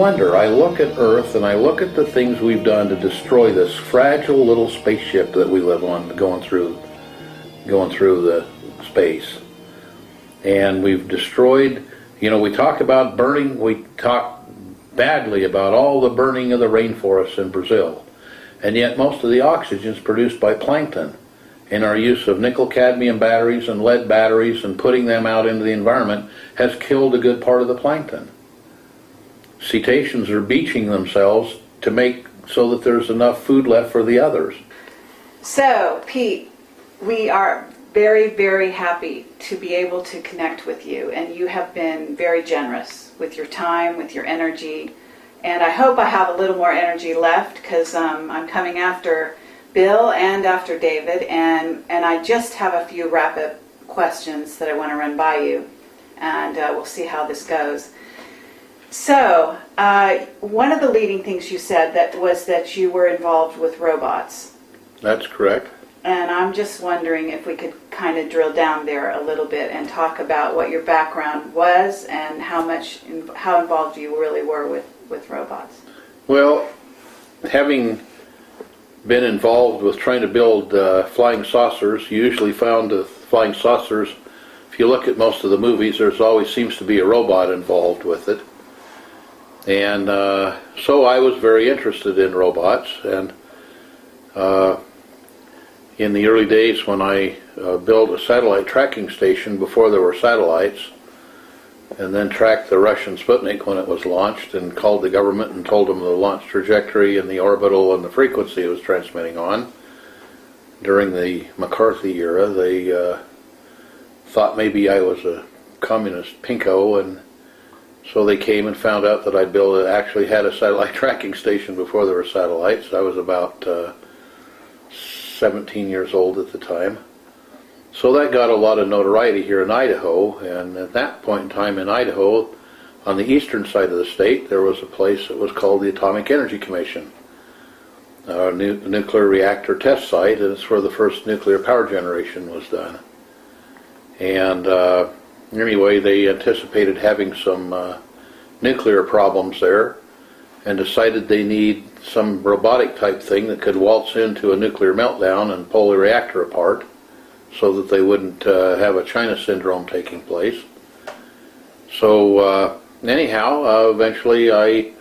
wonder, I look at Earth and I look at the things we've done to destroy this fragile little spaceship that we live on, going through the space. And we've destroyed, we talk about burning, we talk badly about all the burning of the rainforests in Brazil. And yet most of the oxygen is produced by plankton. And our use of nickel-cadmium batteries and lead batteries and putting them out into the environment has killed a good part of the plankton. Cetaceans are beaching themselves to make so that there's enough food left for the others. So, Pete, we are very, very happy to be able to connect with you, and you have been very generous with your time, with your energy, and I hope I have a little more energy left, because I'm coming after Bill and after David, and I just have a few rapid questions that I want to run by you, and we'll see how this goes. So, one of the leading things you said was that you were involved with robots. That's correct. And I'm just wondering if we could kind of drill down there a little bit and talk about what your background was and how involved you really were with robots. Well, having been involved with trying to build flying saucers, you usually found the flying saucers, if you look at most of the movies, there's always seems to be a robot involved with it. And so I was very interested in robots, and in the early days when I built a satellite tracking station before there were satellites, and then tracked the Russian Sputnik when it was launched, and called the government and told them the launch trajectory and the orbital and the frequency it was transmitting on. During the McCarthy era, they thought maybe I was a communist pinko, and so they came and found out that actually had a satellite tracking station before there were satellites. I was about 17 years old at the time. So that got a lot of notoriety here in Idaho, and at that point in time in Idaho, on the eastern side of the state, there was a place that was called the Atomic Energy Commission, a nuclear reactor test site, and it's where the first nuclear power generation was done. And anyway, they anticipated having some nuclear problems there, and decided they need some robotic type thing that could waltz into a nuclear meltdown and pull the reactor apart so that they wouldn't have a China syndrome taking place. So anyhow, eventually I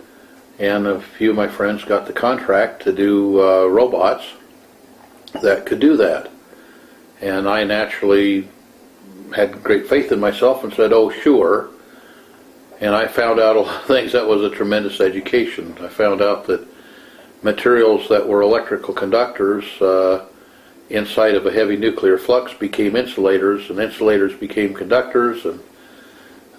and a few of my friends got the contract to do robots that could do that. And I naturally had great faith in myself and said, oh sure. And I found out a lot of things. That was a tremendous education. I found out that materials that were electrical conductors inside of a heavy nuclear flux became insulators, and insulators became conductors, and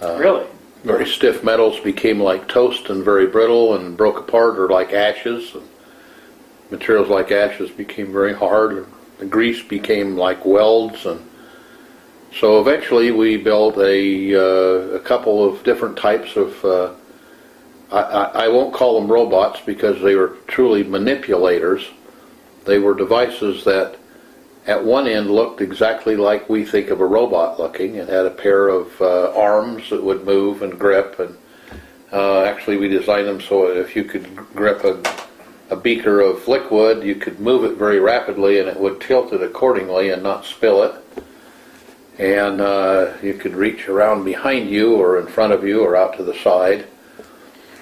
really? Very stiff metals became like toast and very brittle and broke apart, or like ashes. And materials like ashes became very hard. And the grease became like welds, and so eventually we built a couple of different types of, I won't call them robots because they were truly manipulators. They were devices that at one end looked exactly like we think of a robot looking. It had a pair of arms that would move and grip, and actually we designed them so if you could grip a beaker of liquid, you could move it very rapidly and it would tilt it accordingly and not spill it. And you could reach around behind you or in front of you or out to the side.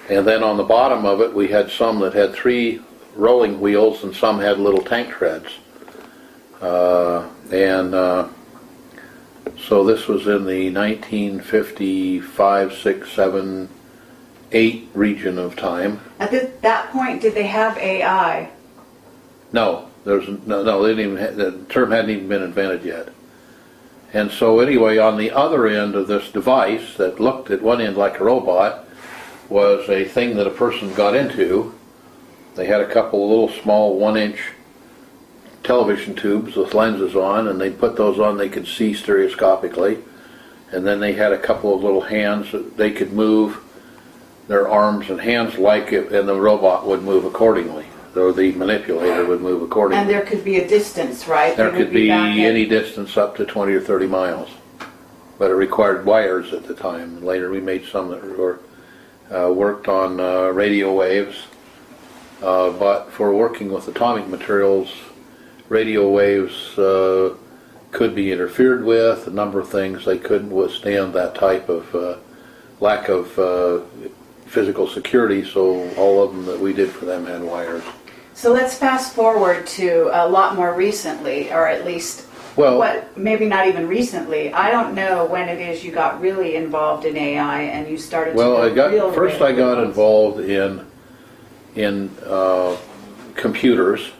And then on the bottom of it we had some that had 3 rolling wheels and some had little tank treads. So this was in the 1955, 6, 7, 8 region of time. At that point, did they have AI? No, they didn't even the term hadn't even been invented yet. And so anyway, on the other end of this device that looked at one end like a robot was a thing that a person got into. They had a couple of little small 1-inch television tubes with lenses on, and they put those on, they could see stereoscopically. And then they had a couple of little hands that they could move their arms and hands like it, and the robot would move accordingly. Or the manipulator would move accordingly. And there could be a distance, right? There could be any distance up to 20 or 30 miles. But it required wires at the time. Later we made some that were worked on radio waves, but for working with atomic materials, radio waves could be interfered with, a number of things. They couldn't withstand that type of lack of physical security, so all of them that we did for them had wires. So let's fast forward to a lot more recently, or at least, maybe not even recently. I don't know when it is you got really involved in AI and you started to I got involved in computers,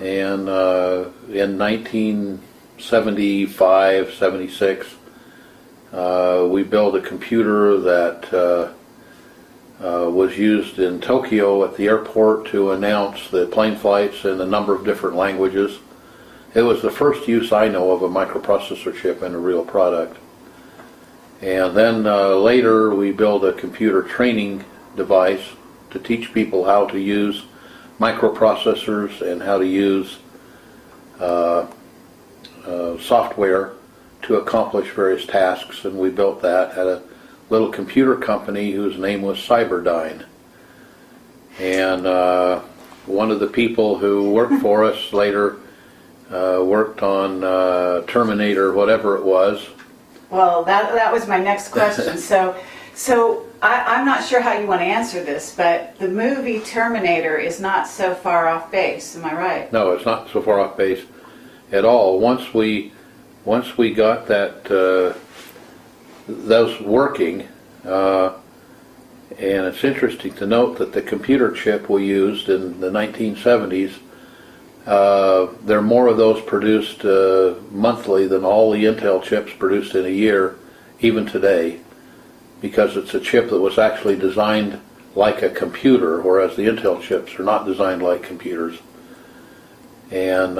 and in 1975, 76, we built a computer that was used in Tokyo at the airport to announce the plane flights in a number of different languages. It was the first use I know of a microprocessor chip in a real product. And then later we built a computer training device to teach people how to use microprocessors and how to use software to accomplish various tasks, and we built that at a little computer company whose name was Cyberdyne. And one of the people who worked for us later worked on Terminator, whatever it was. Well, that was my next question. So I'm not sure how you want to answer this, but the movie Terminator is not so far off base. Am I right? No, it's not so far off base at all. Once we got those working, and it's interesting to note that the computer chip we used in the 1970s, there are more of those produced monthly than all the Intel chips produced in a year, even today, because it's a chip that was actually designed like a computer, whereas the Intel chips are not designed like computers. And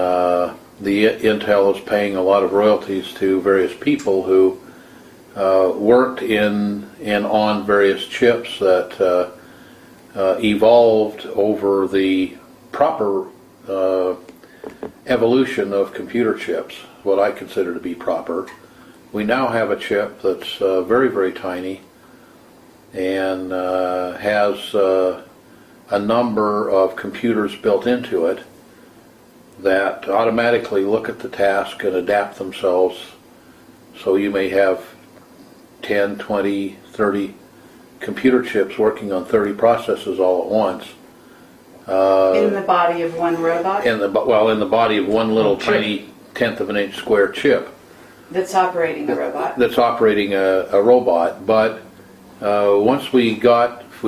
the Intel is paying a lot of royalties to various people who worked in and on various chips that evolved over the proper evolution of computer chips, what I consider to be proper. We now have a chip that's very, very tiny and has a number of computers built into it that automatically look at the task and adapt themselves. So you may have 10, 20, 30 computer chips working on 30 processes all at once. In the body of one robot? In the body of one little tiny tenth of an inch square chip. That's operating a robot. That's operating a robot. But once we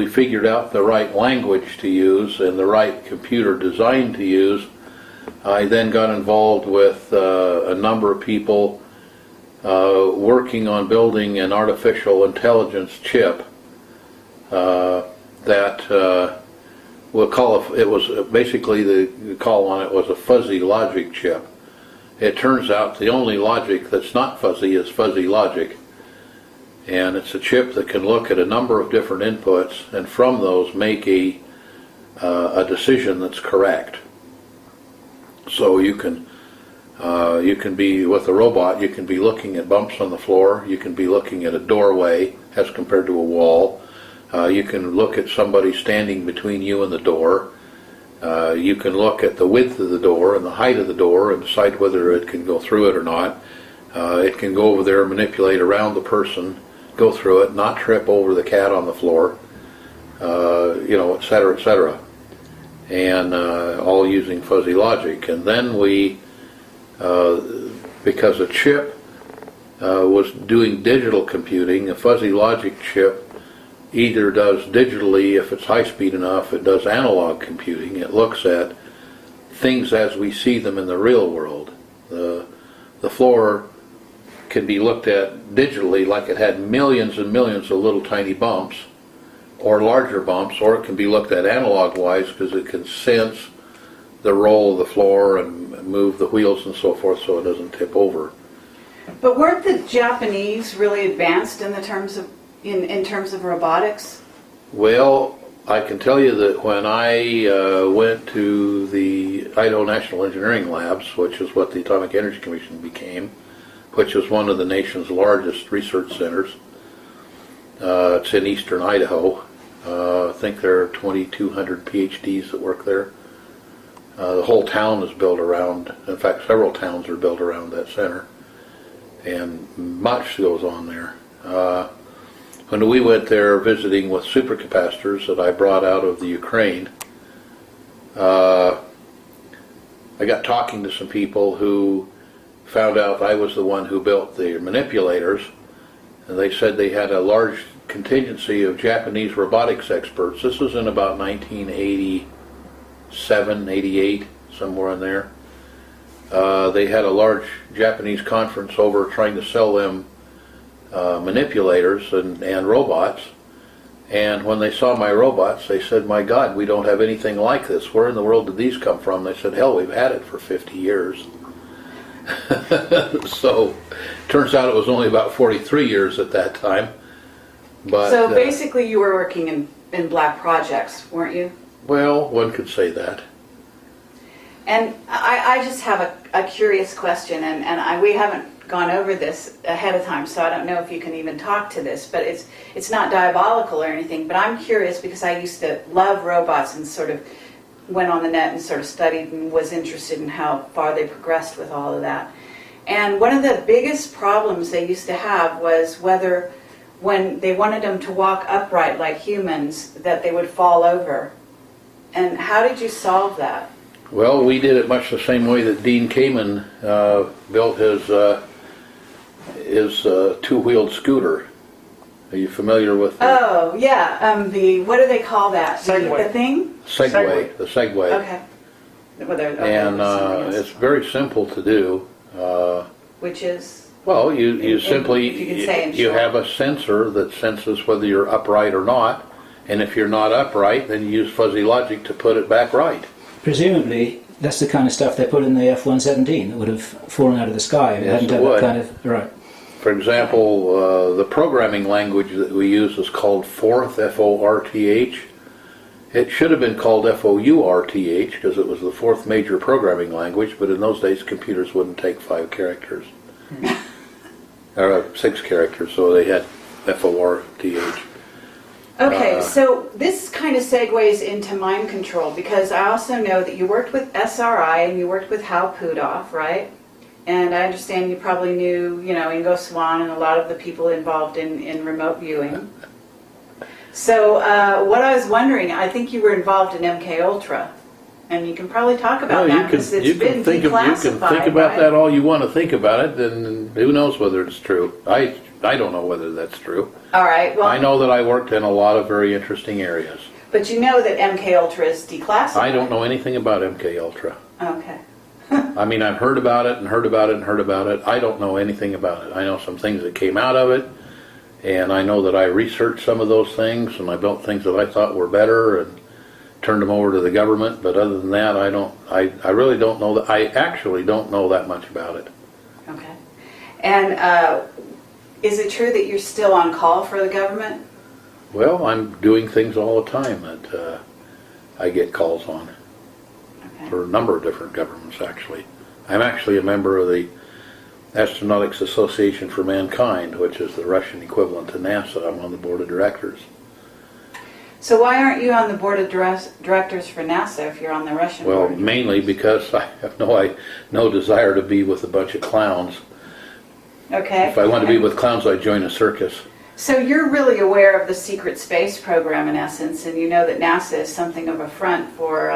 figured out the right language to use and the right computer design to use, I then got involved with a number of people working on building an artificial intelligence chip that we'll call it was basically the call on it was a fuzzy logic chip. It turns out the only logic that's not fuzzy is fuzzy logic, and it's a chip that can look at a number of different inputs and from those make a decision that's correct. So you can be with a robot, you can be looking at bumps on the floor, you can be looking at a doorway as compared to a wall, you can look at somebody standing between you and the door, you can look at the width of the door and the height of the door and decide whether it can go through it or not. It can go over there, manipulate around the person, go through it, not trip over the cat on the floor, etc., etc. And all using fuzzy logic. And then we, because a chip was doing digital computing, a fuzzy logic chip either does digitally, if it's high speed enough, it does analog computing. It looks at things as we see them in the real world. The floor can be looked at digitally like it had millions and millions of little tiny bumps, or larger bumps, or it can be looked at analog-wise because it can sense the roll of the floor and move the wheels and so forth so it doesn't tip over. But weren't the Japanese really advanced in terms of robotics? Well, I can tell you that when I went to the Idaho National Engineering Labs, which is what the Atomic Energy Commission became, which is one of the nation's largest research centers, It's in eastern Idaho. I think there are 2,200 PhDs that work there. The whole town is built around, in fact several towns are built around that center, and much goes on there. When we went there visiting with supercapacitors that I brought out of the Ukraine, I got talking to some people who found out I was the one who built the manipulators, and they said they had a large contingency of Japanese robotics experts. This was in about 1987, 88, somewhere in there. They had a large Japanese conference over trying to sell them manipulators and robots, and when they saw my robots they said, "My God, we don't have anything like this. Where in the world did these come from?" They said, "Hell, we've had it for 50 years." So turns out it was only about 43 years at that time. But so basically you were working in black projects, weren't you? Well, one could say that. And I just have a curious question, and we haven't gone over this ahead of time, so I don't know if you can even talk to this, but it's not diabolical or anything, but I'm curious because I used to love robots and sort of went on the net and sort of studied and was interested in how far they progressed with all of that. And one of the biggest problems they used to have was whether when they wanted them to walk upright like humans, that they would fall over. And how did you solve that? Well, we did it much the same way that Dean Kamen built his two-wheeled scooter. Are you familiar with the Oh, yeah. What do they call that? Segway. The thing? Segway? The Segway. Okay. Okay, And something else. it's very simple to do. Which is? Well, you simply, if you could say in you short. have a sensor that senses whether you're upright or not, and if you're not upright, then you use fuzzy logic to put it back right. Presumably, that's the kind of stuff they put in the F-117 that would have fallen out of the sky if it Yes, hadn't it had would. that kind of... Right. For example, the programming language that we use is called Forth, F-O-R-T-H. It should have been called F-O-U-R-T-H because it was the fourth major programming language, but in those days computers wouldn't take 5 characters. Or 6 characters, so they had F-O-R-T-H. Okay, so this kind of segues into mind control because I also know that you worked with SRI and you worked with Hal Puthoff, right? And I understand you probably knew, Ingo Swann and a lot of the people involved in remote viewing. So what I was wondering, I think you were involved in MK Ultra, and you can probably talk about that because it's been declassified. You can think about that all you want to think about it, and who knows whether it's true. I don't know whether that's true. All right, well, I know that I worked in a lot of very interesting areas. but you know that MK Ultra is declassified. I don't know anything about MK Ultra. Okay. I mean, I've heard about it and heard about it and heard about it. I don't know anything about it. I know some things that came out of it, and I know that I researched some of those things, and I built things that I thought were better and turned them over to the government. But other than that, I really don't know that. I actually don't know that much about it. Okay. And is it true that you're still on call for the government? Well, I'm doing things all the time that I get calls on. Okay. For a number of different governments, actually. I'm actually a member of the Astronautics Association for Mankind, which is the Russian equivalent to NASA. I'm on the board of directors. So why aren't you on the board of directors for NASA if you're on the Russian Well, board? mainly because I have no desire to be with a bunch of clowns. Okay. If I want to be with clowns, I'd join a circus. So you're really aware of the secret space program in essence, and you know that NASA is something of a front for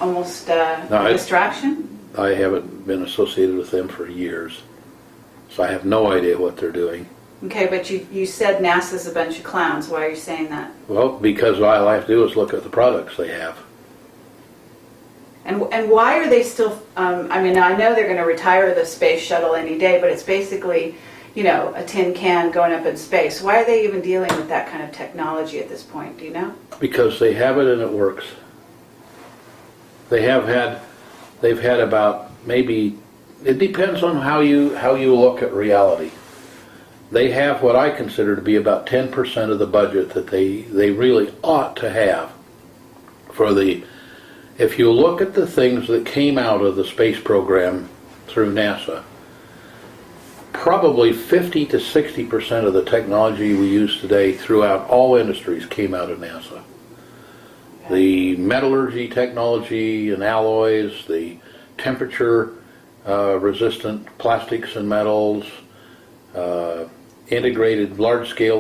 almost a distraction? I haven't been associated with them for years, so I have no idea what they're doing. Okay, but you said NASA's a bunch of clowns. Why are you saying that? Well, because all I have to do is look at the products they have. And why are they still, I mean, I know they're going to retire the space shuttle any day, but it's basically, a tin can going up in space. Why are they even dealing with that kind of technology at this point? Do you know? Because they have it and it works. They've had about maybe, it depends on how you look at reality. They have what I consider to be about 10% of the budget that they really ought to have for the, if you look at the things that came out of the space program through NASA, probably 50 to 60% of the technology we use today throughout all industries came out of NASA. The metallurgy technology and alloys, the temperature resistant plastics and metals, large-scale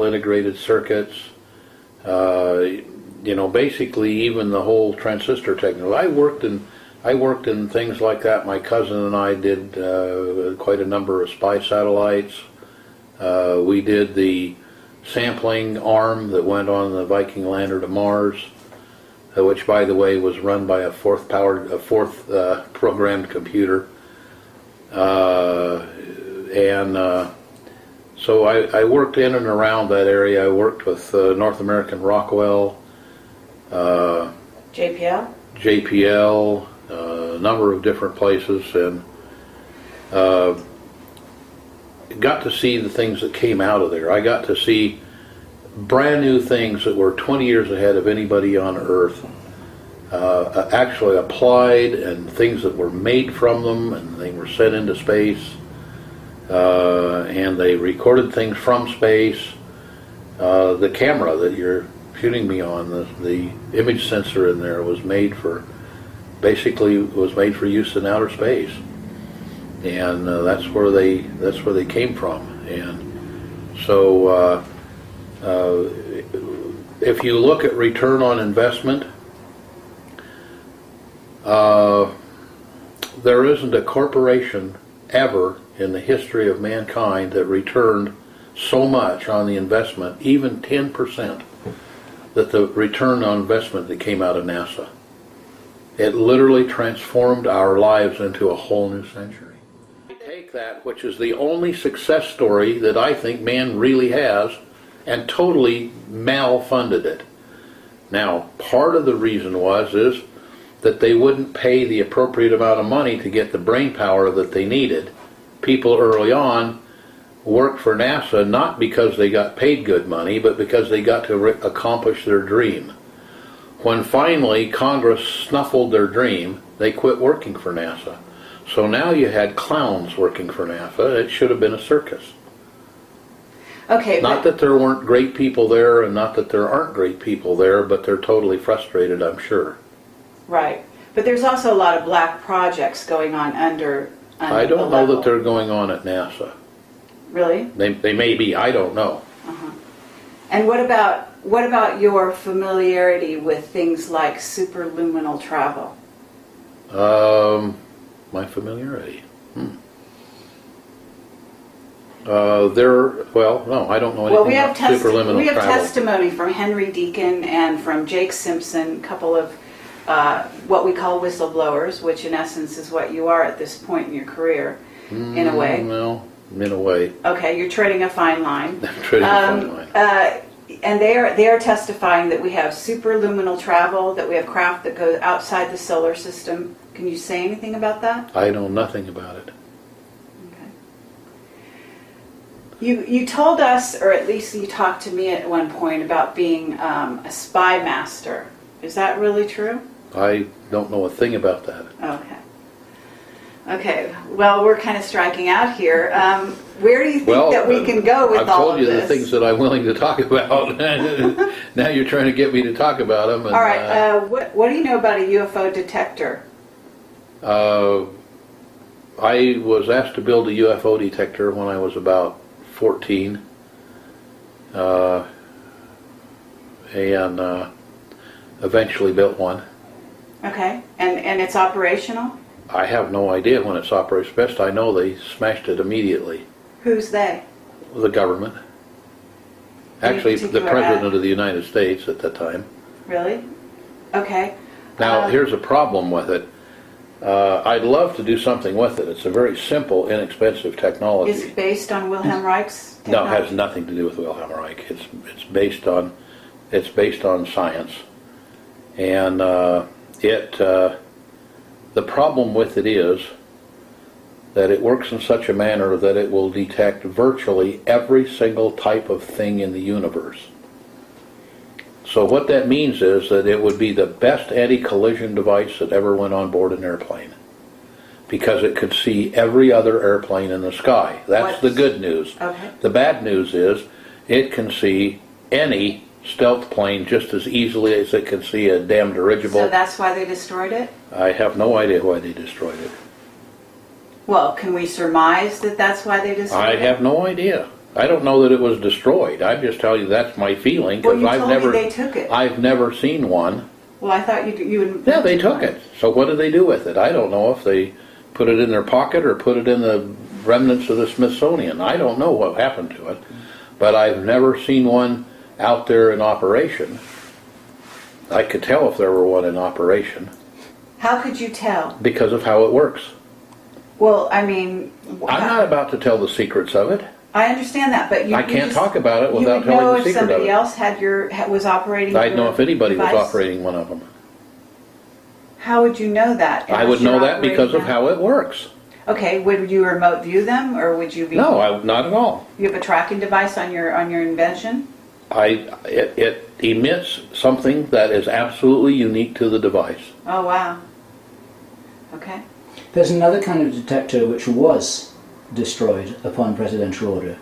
integrated circuits, basically even the whole transistor technology. I worked in things like that. My cousin and I did quite a number of spy satellites. We did the sampling arm that went on the Viking lander to Mars, which, by the way, was run by a fourth programmed computer. So I worked in and around that area. I worked with North American Rockwell, JPL, a number of different places, and got to see the things that came out of there. I got to see brand new things that were 20 years ahead of anybody on Earth actually applied, and things that were made from them, and they were sent into space, and they recorded things from space. The camera that you're shooting me on, the image sensor in there was made for use in outer space, and that's where they came from. And so if you look at return on investment, there isn't a corporation ever in the history of mankind that returned so much on the investment, even 10%, that the return on investment that came out of NASA. It literally transformed our lives into a whole new century. Take that, which is the only success story that I think man really has, and totally malfunded it. Now, part of the reason is that they wouldn't pay the appropriate amount of money to get the brain power that they needed. People early on worked for NASA not because they got paid good money, but because they got to accomplish their dream. When finally Congress snuffled their dream, they quit working for NASA. So now you had clowns working for NASA. It should have been a circus. Okay. Not that there weren't great people there, and not that there aren't great people there, but they're totally frustrated, I'm sure. Right. But there's also a lot of black projects going on under I don't know that they're going on at NASA. Really? They may be. I don't know. Uh-huh. And what about your familiarity with things like superluminal travel? My familiarity. No, I don't know anything about superluminal we have travel. testimony from Henry Deacon and from Jake Simpson, a couple of what we call whistleblowers, which in essence is what you are at this point in your career, in a way. Well, in a way. Okay, you're treading a fine line. I'm treading a fine line. And they are testifying that we have superluminal travel, that we have craft that go outside the solar system. Can you say anything about that? I know nothing about it. Okay. You told us, or at least you talked to me at one point, about being a spy master. Is that really true? I don't know a thing about that. Okay. Well, we're kind of striking out here. Where do you think that we can go with all of this? I've told you the things that I'm willing to talk about. Now you're trying to get me to talk about them. And, all right. What do you know about a UFO detector? I was asked to build a UFO detector when I was about 14. And eventually built one. Okay. And it's operational? I have no idea when it's operational. Best I know they smashed it immediately. Who's they? The government. Actually, the President of the United States at that time. Really? Okay. Now, here's a problem with it. I'd love to do something with it. It's a very simple, inexpensive technology. Is it based on Wilhelm Reich's technology? No, it has nothing to do with Wilhelm Reich. It's based on science, and the problem with it is that it works in such a manner that it will detect virtually every single type of thing in the universe. So what that means is that it would be the best anti-collision device that ever went on board an airplane. because it could see every other airplane in the sky. That's What? the good news. Okay. The bad news is it can see any stealth plane just as easily as it can see a damn dirigible. So that's why they destroyed it? I have no idea why they destroyed it. Well, can we surmise that that's why they destroyed I it? have no idea. I don't know that it was destroyed. I'm just telling you that's my feeling, Well, because you I've told never me they took it. I've never seen one. Well, I thought you would... Yeah, they took it. So what did they do with it? I don't know if they put it in their pocket or put it in the remnants of the Smithsonian. I don't know what happened to it, but I've never seen one out there in operation. I could tell if there were one in operation How could you tell? because of how it works. Well, I mean... I'm not about to tell the secrets of it. I understand that, but I can't talk about it without you would know telling the if secret of somebody it. else was operating I'd know if anybody was device? operating one of them. How would you know that? I would know that because of how it works. Okay, would you remote view them, or would you be... No, not at all. You have a tracking device on your invention? It emits something that is absolutely unique to the device. Oh, wow. Okay. There's another kind of detector which was destroyed upon presidential order,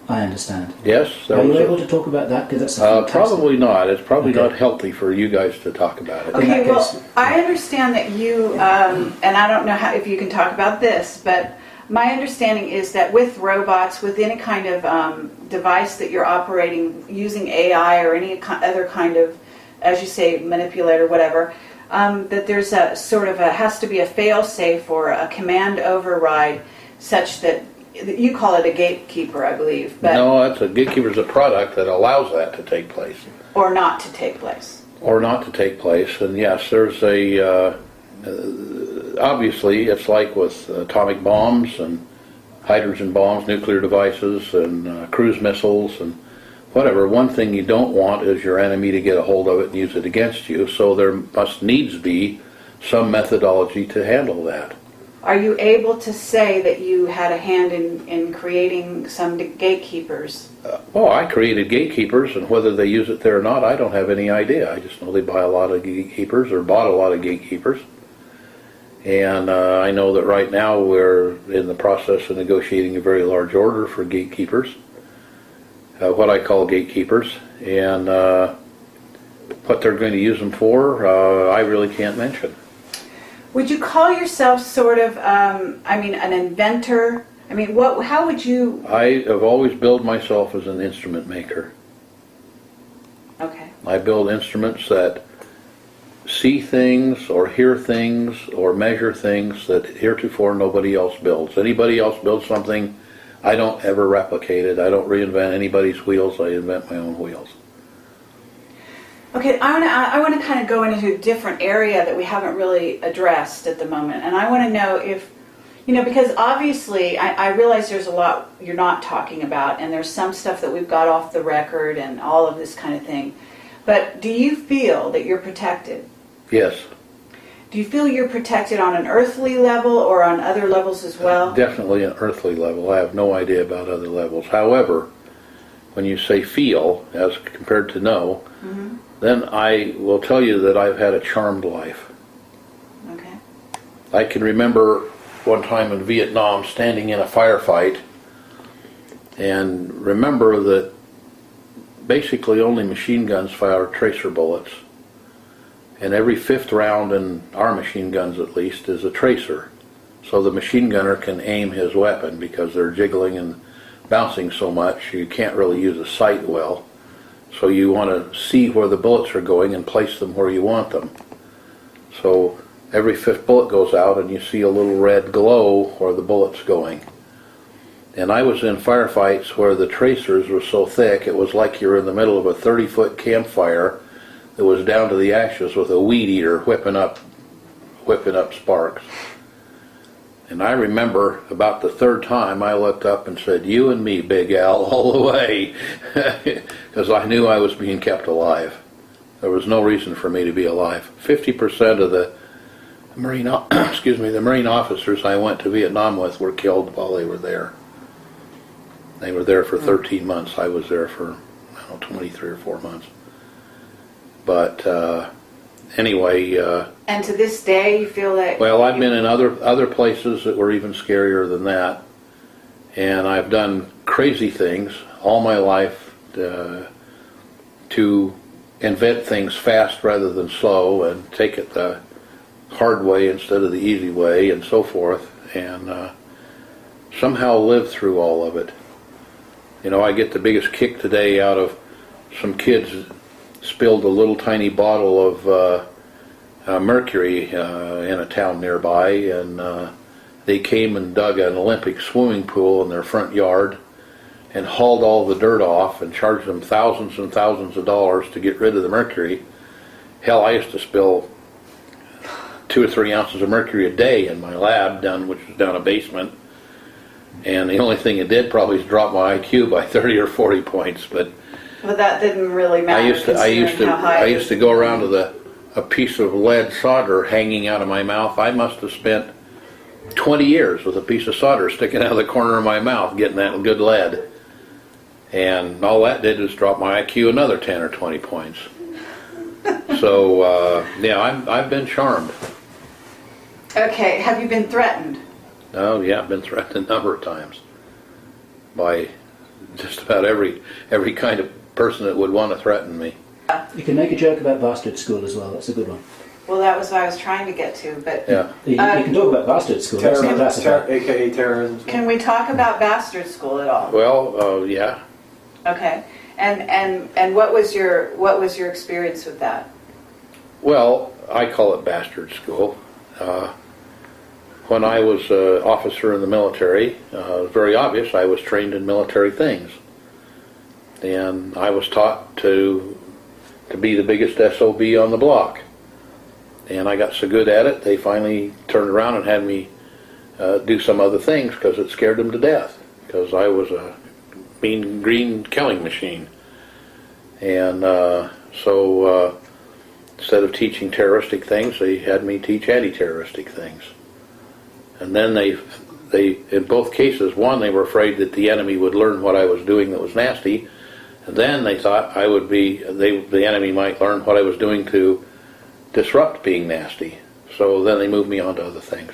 I understand. Yes, there Are you was able to talk about that? Because that's a fantastic... probably not. It's probably Okay. not healthy for you guys to talk about it. In Okay, that well, case- I understand that you, and I don't know if you can talk about this, but my understanding is that with robots, with any kind of device that you're operating using AI or any other kind of, as you say, manipulator, whatever, that there's a sort of has to be a fail-safe or a command override such that, you call it a gatekeeper, I believe, but No, that's a gatekeeper's a product that allows that to take place. or not to take place. Or not to take place. And yes, there's obviously it's like with atomic bombs and hydrogen bombs, nuclear devices and cruise missiles and whatever. One thing you don't want is your enemy to get a hold of it and use it against you. So there must needs be some methodology to handle that. Are you able to say that you had a hand in creating some gatekeepers? Well, I created gatekeepers, and whether they use it there or not, I don't have any idea. I just know they buy a lot of gatekeepers or bought a lot of gatekeepers. And I know that right now we're in the process of negotiating a very large order for gatekeepers, what I call gatekeepers. And what they're going to use them for, I really can't mention. Would you call yourself sort of, an inventor? I mean, how would you... I have always billed myself as an instrument maker. Okay. I build instruments that see things or hear things or measure things that heretofore nobody else builds. Anybody else builds something, I don't ever replicate it. I don't reinvent anybody's wheels. I invent my own wheels. Okay, I want to kind of go into a different area that we haven't really addressed at the moment. And I want to know if, because obviously I realize there's a lot you're not talking about, and there's some stuff that we've got off the record and all of this kind of thing. But do you feel that you're protected? Yes, Do you feel you're protected on an earthly level or on other levels as well? definitely an earthly level. I have no idea about other levels. However, when you say feel as compared to know, then I will tell you that I've had a charmed life. Okay. I can remember one time in Vietnam standing in a firefight and remember that basically only machine guns fire tracer bullets. And every fifth round in our machine guns at least is a tracer. So the machine gunner can aim his weapon because they're jiggling and bouncing so much you can't really use a sight well. So you want to see where the bullets are going and place them where you want them. So every fifth bullet goes out and you see a little red glow where the bullet's going. And I was in firefights where the tracers were so thick it was like you were in the middle of a 30-foot campfire that was down to the ashes with a weed eater whipping up sparks. And I remember about the third time I looked up and said, "You and me, Big Al, all the way," because I knew I was being kept alive. There was no reason for me to be alive. 50% of the Marine officers I went to Vietnam with were killed while they were there. They were there for 13 months. I was there for 23 or 4 months. But anyway, And to this day, you feel that... Well, I've been in other places that were even scarier than that, and I've done crazy things all my life to invent things fast rather than slow, and take it the hard way instead of the easy way, and so forth, and somehow live through all of it. You know, I get the biggest kick today out of some kids spilled a little tiny bottle of mercury in a town nearby, and they came and dug an Olympic swimming pool in their front yard and hauled all the dirt off and charged them thousands and thousands of dollars to get rid of the mercury. Hell, I used to spill 2 or 3 ounces of mercury a day in my lab, which was down a basement, and the only thing it did probably is drop my IQ by 30 or 40 points. But that didn't really matter. I used to go around with a piece of lead solder hanging out of my mouth. I must have spent 20 years with a piece of solder sticking out of the corner of my mouth getting that good lead. And all that did was drop my IQ another 10 or 20 points. So, yeah, I've been charmed. Okay, have you been threatened? Oh, yeah, I've been threatened a number of times by just about every kind of person that would want to threaten me. You can make a joke about Bastard School as well. That's a good one. Well, that was what I was trying to get to, but... Yeah. You can talk about Bastard School. That's not classified. AKA terrorism. Can we talk about Bastard School at all? Well, yeah. Okay. And what was your experience with that? Well, I call it Bastard School. When I was an officer in the military, it was very obvious I was trained in military things. And I was taught to be the biggest SOB on the block. And I got so good at it, they finally turned around and had me do some other things because it scared them to death. Because I was a mean green killing machine. And so instead of teaching terroristic things, they had me teach anti-terroristic things. And then they in both cases, one, they were afraid that the enemy would learn what I was doing that was nasty, and then they thought the enemy might learn what I was doing to disrupt being nasty. So then they moved me on to other things.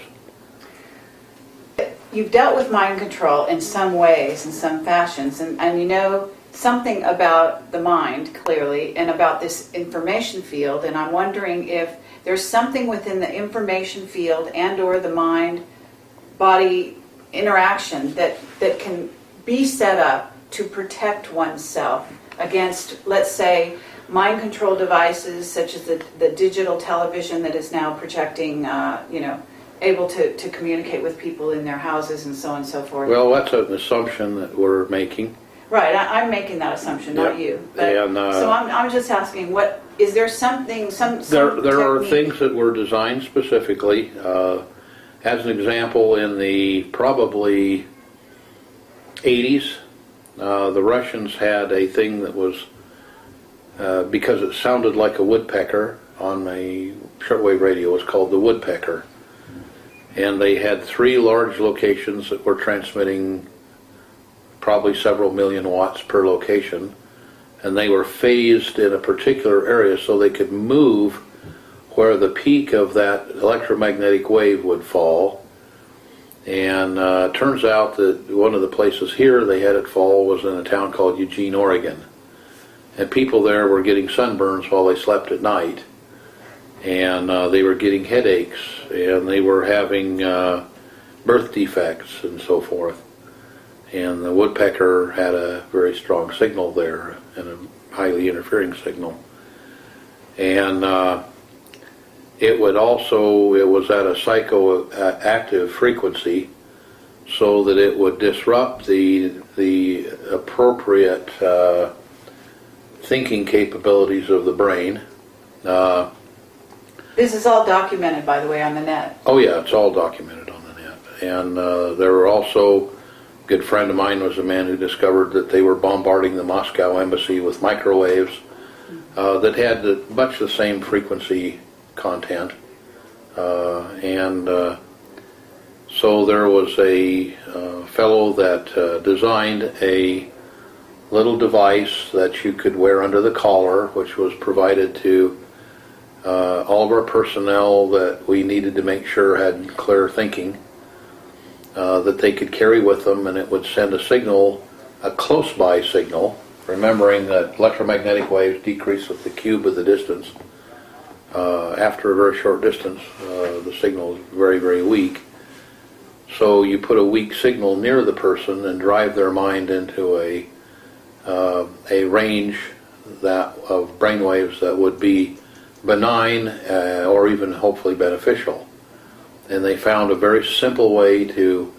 You've dealt with mind control in some ways, in some fashions, and you know something about the mind, clearly, and about this information field, and I'm wondering if there's something within the information field and or the mind-body interaction that can be set up to protect oneself against, let's say, mind control devices such as the digital television that is now projecting, able to communicate with people in their houses and so on and so forth. Well, that's an assumption that we're making. Right, I'm making that assumption, not you. But, and, so I'm just asking, what is there something? There are things that were designed specifically. As an example, in the probably 80s, the Russians had a thing that was because it sounded like a woodpecker on a shortwave radio. It was called the woodpecker, and they had 3 large locations that were transmitting probably several million watts per location, and they were phased in a particular area so they could move where the peak of that electromagnetic wave would fall. And it turns out that one of the places here they had it fall was in a town called Eugene, Oregon. And people there were getting sunburns while they slept at night, and they were getting headaches, and they were having birth defects and so forth. And the woodpecker had a very strong signal there, and a highly interfering signal. And it was at a psychoactive frequency, so that it would disrupt the appropriate thinking capabilities of the brain. This is all documented, by the way, on the net. Oh yeah, it's all documented on the net. And there were also, a good friend of mine was a man who discovered that they were bombarding the Moscow embassy with microwaves that had much the same frequency content. So there was a fellow that designed a little device that you could wear under the collar, which was provided to all of our personnel that we needed to make sure had clear thinking that they could carry with them, and it would send a signal, a close-by signal, remembering that electromagnetic waves decrease with the cube of the distance. After a very short distance, the signal is very, very weak. So you put a weak signal near the person and drive their mind into a range that of brainwaves that would be benign or even hopefully beneficial. And they found a very simple way to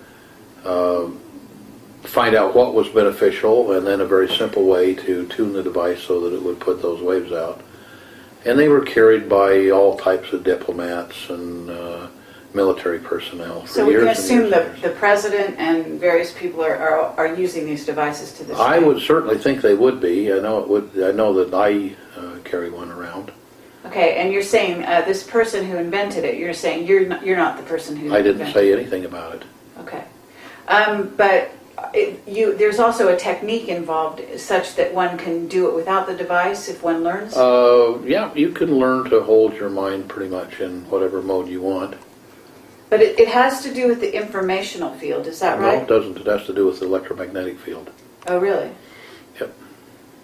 find out what was beneficial, and then a very simple way to tune the device so that it would put those waves out. And they were carried by all types of diplomats and military personnel for So we years can and assume years that and years. the president and various people are using these devices to this I day. would certainly think they would be. I know it would. I know that I carry one around. Okay, and you're saying this person who invented it, you're saying you're not the person who I didn't invented say anything about it. Okay. But there's also a technique involved such that one can do it without the device if one learns? Yeah, you can learn to hold your mind pretty much in whatever mode you want. But it has to do with the informational field, is that No, right? it doesn't. It has to do with the electromagnetic field. Oh, really? Yep.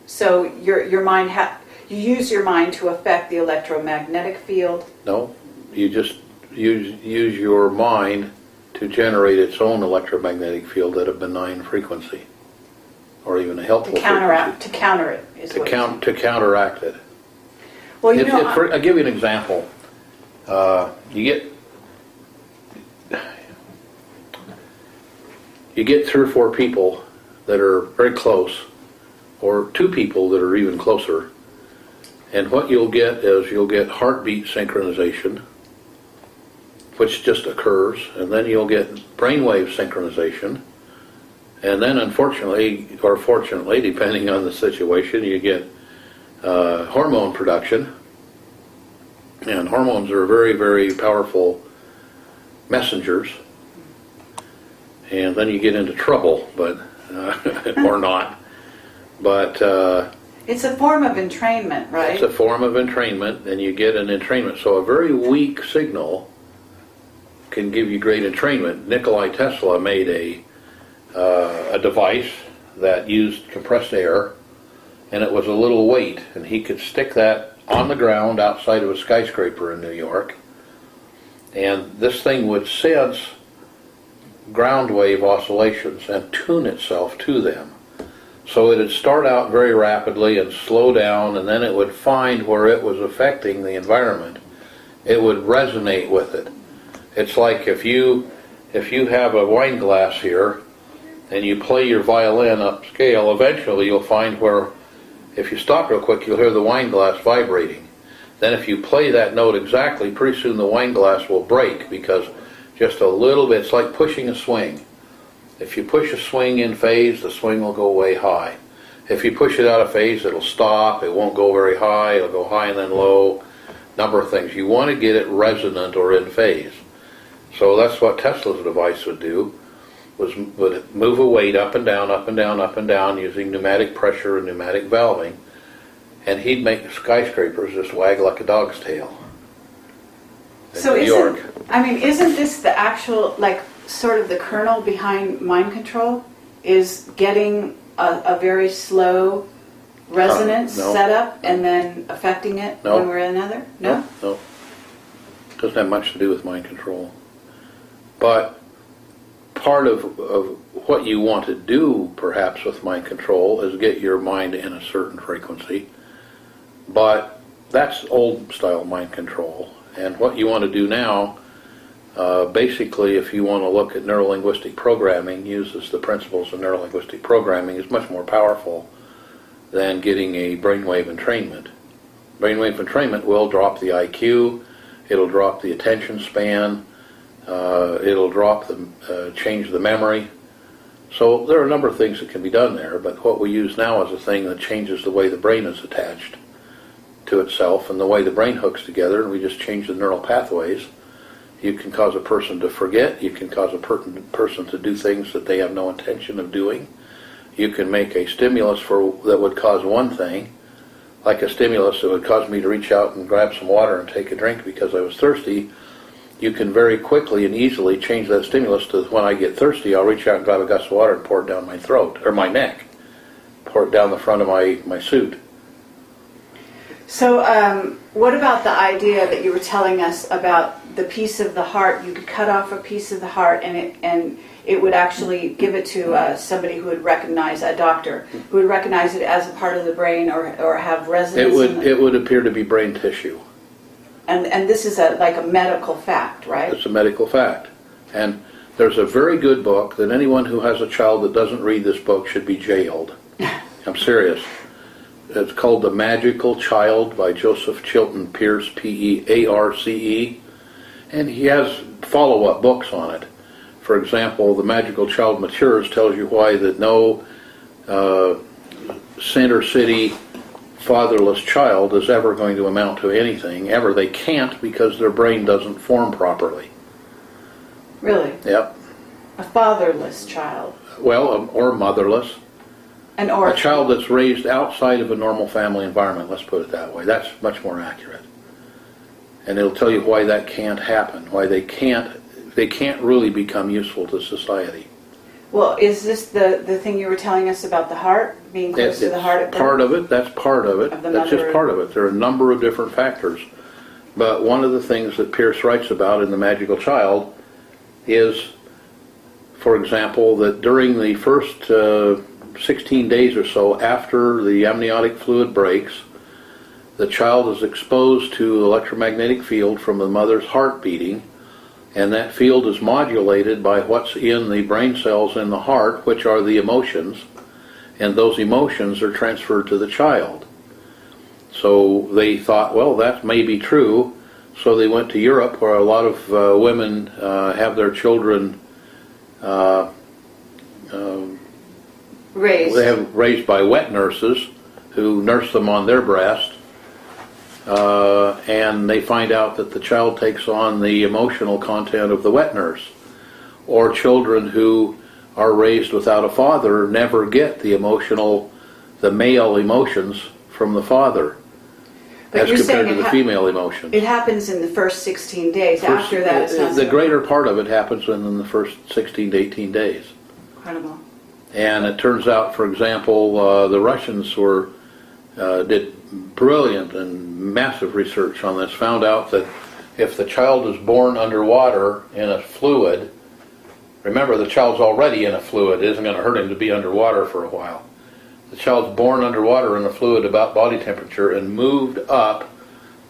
So your mind, you use your mind to affect the electromagnetic field? No, you just use your mind to generate its own electromagnetic field at a benign frequency, or even a helpful To counter it is what you're saying. to counteract it. Well, you know, I'll give you an example. You get 3 or 4 people that are very close, or 2 people that are even closer, and what you'll get is you'll get heartbeat synchronization, which just occurs, and then you'll get brainwave synchronization, and then unfortunately, or fortunately, depending on the situation, you get hormone production, and hormones are very, very powerful messengers, and then you get into trouble, but or not, but it's a form of entrainment, right? it's a form of entrainment, and you get an entrainment. So a very weak signal can give you great entrainment. Nikola Tesla made a device that used compressed air, and it was a little weight, and he could stick that on the ground outside of a skyscraper in New York, and this thing would sense ground wave oscillations and tune itself to them. So it would start out very rapidly and slow down, and then it would find where it was affecting the environment. It would resonate with it. It's like if you have a wine glass here and you play your violin upscale, eventually you'll find where, if you stop real quick, you'll hear the wine glass vibrating. Then if you play that note exactly, pretty soon the wine glass will break, because just a little bit, it's like pushing a swing. If you push a swing in phase, the swing will go way high. If you push it out of phase, it'll stop, it won't go very high, it'll go high and then low, number of things. You want to get it resonant or in phase. So that's what Tesla's device would do, would move a weight up and down, up and down, up and down, using pneumatic pressure and pneumatic valving, and he'd make skyscrapers just wag like a dog's tail. So New York. isn't this the actual, like, sort of the kernel behind mind control? Is getting a very slow resonance No. set up and then affecting it No. one way or another? No? No. Doesn't have much to do with mind control. But part of what you want to do, perhaps, with mind control is get your mind in a certain frequency. But that's old style mind control. And what you want to do now, basically, if you want to look at neurolinguistic programming, uses the principles of neurolinguistic programming, is much more powerful than getting a brainwave entrainment. Brainwave entrainment will drop the IQ, it'll drop the attention span, it'll drop change the memory. So there are a number of things that can be done there, but what we use now is a thing that changes the way the brain is attached to itself and the way the brain hooks together, and we just change the neural pathways. You can cause a person to forget, you can cause a person to do things that they have no intention of doing. You can make a stimulus that would cause one thing, like a stimulus that would cause me to reach out and grab some water and take a drink because I was thirsty, you can very quickly and easily change that stimulus to when I get thirsty, I'll reach out and grab a glass of water and pour it down my throat, or my neck. Pour it down the front of my suit. So what about the idea that you were telling us about the piece of the heart? You could cut off a piece of the heart and it would actually give it to somebody who would recognize, a doctor, who would recognize it as a part of the brain or have resonance. It would appear to be brain tissue. And this is like a medical fact, right? It's a medical fact. And there's a very good book that anyone who has a child that doesn't read this book should be jailed. I'm serious. It's called The Magical Child by Joseph Chilton Pearce, Pearce. And he has follow-up books on it. For example, The Magical Child Matures tells you why that no center city fatherless child is ever going to amount to anything, ever. They can't because their brain doesn't form properly. Really? Yep. A fatherless child. Well, or motherless. An orphan. A child that's raised outside of a normal family environment, let's put it that way. That's much more accurate. And it'll tell you why that can't happen, why they can't really become useful to society. Well, is this the thing you were telling us about the heart, being close to the heart? That's part of it. That's just part of it. There are a number of different factors. But one of the things that Pearce writes about in The Magical Child is, for example, that during the first 16 days or so after the amniotic fluid breaks, the child is exposed to electromagnetic field from the mother's heart beating, and that field is modulated by what's in the brain cells in the heart, which are the emotions, and those emotions are transferred to the child. So they thought, well, that may be true, so they went to Europe, where a lot of women have their children raised by wet nurses who nurse them on their breast, and they find out that the child takes on the emotional content of the wet nurse. Or children who are raised without a father never get the male emotions from the father, but as compared to the female emotions. It happens in the first 16 days. After that, it's not the greater part of it happens within the first 16 to 18 days. Incredible. And it turns out, for example, the Russians did brilliant and massive research on this, found out that if the child is born underwater in a fluid, remember the child's already in a fluid, it isn't going to hurt him to be underwater for a while. The child's born underwater in a fluid about body temperature and moved up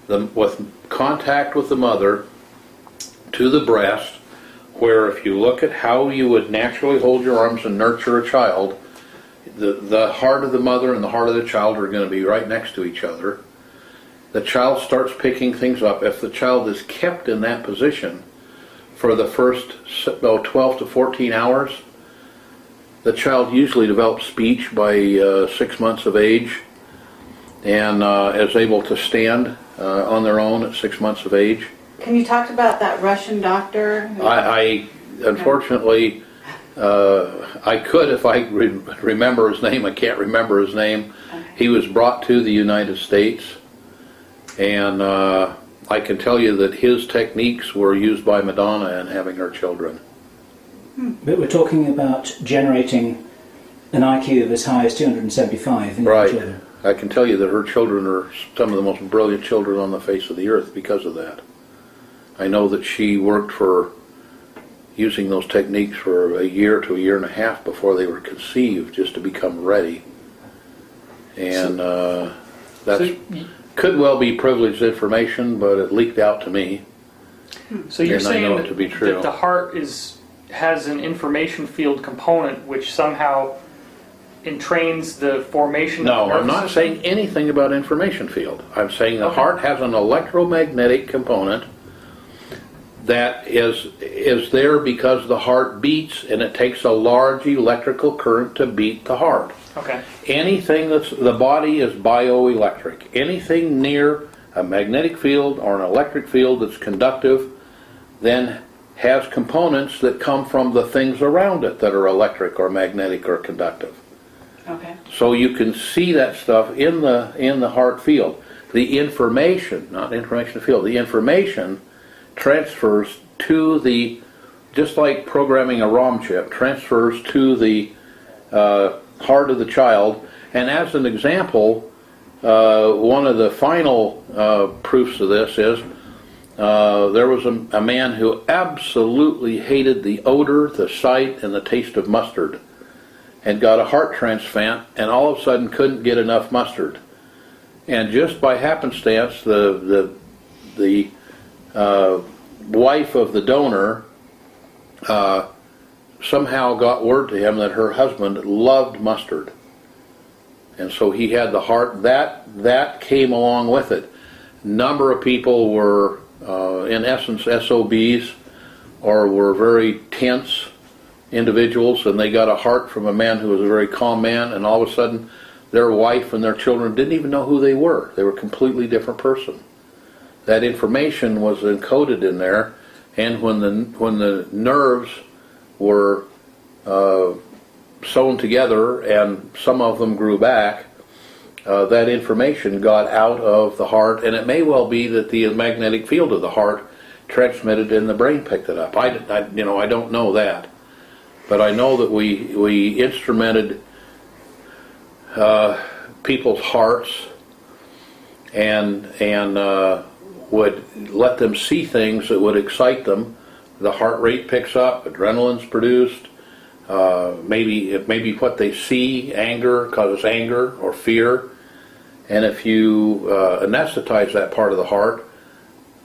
with contact with the mother to the breast, where if you look at how you would naturally hold your arms and nurture a child, the heart of the mother and the heart of the child are going to be right next to each other. The child starts picking things up. If the child is kept in that position for the first 12 to 14 hours, the child usually develops speech by 6 months of age and is able to stand on their own at 6 months of age. Can you talk about that Russian doctor? I unfortunately, I could if I remember his name. I can't remember his name. Okay. He was brought to the United States, and I can tell you that his techniques were used by Madonna in having her children. But we're talking about generating an IQ of as high as 275 in Right. children. I can tell you that her children are some of the most brilliant children on the face of the earth because of that. I know that she worked for using those techniques for a year to a year and a half before they were conceived, just to become ready. And could well be privileged information, but it leaked out to me. So you're And I saying know it to be true. that the heart has an information field component which somehow entrains the formation No, of I'm not saying anything about information field. I'm saying the heart has an electromagnetic component that is there because the heart beats, and it takes a large electrical current to beat the heart. Okay. Anything the body is bioelectric. Anything near a magnetic field or an electric field that's conductive then has components that come from the things around it that are electric or magnetic or conductive. Okay. So you can see that stuff in the heart field. The information, not information field, the information transfers to the, just like programming a ROM chip, transfers to the heart of the child. And as an example, one of the final proofs of this is there was a man who absolutely hated the odor, the sight, and the taste of mustard, and got a heart transplant, and all of a sudden couldn't get enough mustard. And just by happenstance, the wife of the donor somehow got word to him that her husband loved mustard, and so he had the heart. That came along with it. Number of people were, in essence, SOBs, or were very tense individuals, and they got a heart from a man who was a very calm man, and all of a sudden their wife and their children didn't even know who they were. They were a completely different person. That information was encoded in there, and when the nerves were sewn together and some of them grew back, that information got out of the heart, and it may well be that the magnetic field of the heart transmitted and the brain picked it up. I don't know that. But I know that we instrumented people's hearts and would let them see things that would excite them. The heart rate picks up, adrenaline's produced. Maybe what they see, anger, causes anger or fear. And if you anesthetize that part of the heart,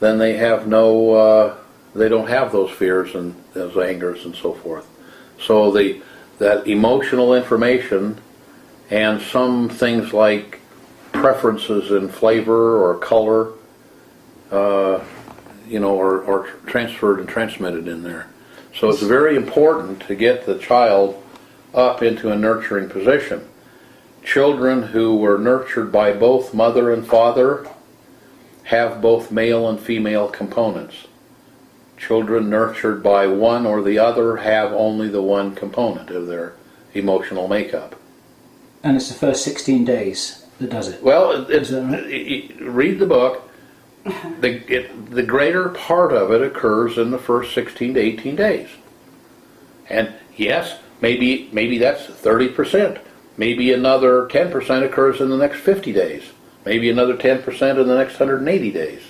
then they have they don't have those fears and those angers and so forth. So that emotional information and some things like preferences in flavor or color, are transferred and transmitted in there. So it's very important to get the child up into a nurturing position. Children who were nurtured by both mother and father have both male and female components. Children nurtured by one or the other have only the one component of their emotional makeup. And it's the first 16 days that does it? Well, Is that right? Read the book. The greater part of it occurs in the first 16 to 18 days. And yes, maybe that's 30%. Maybe another 10% occurs in the next 50 days. Maybe another 10% in the next 180 days.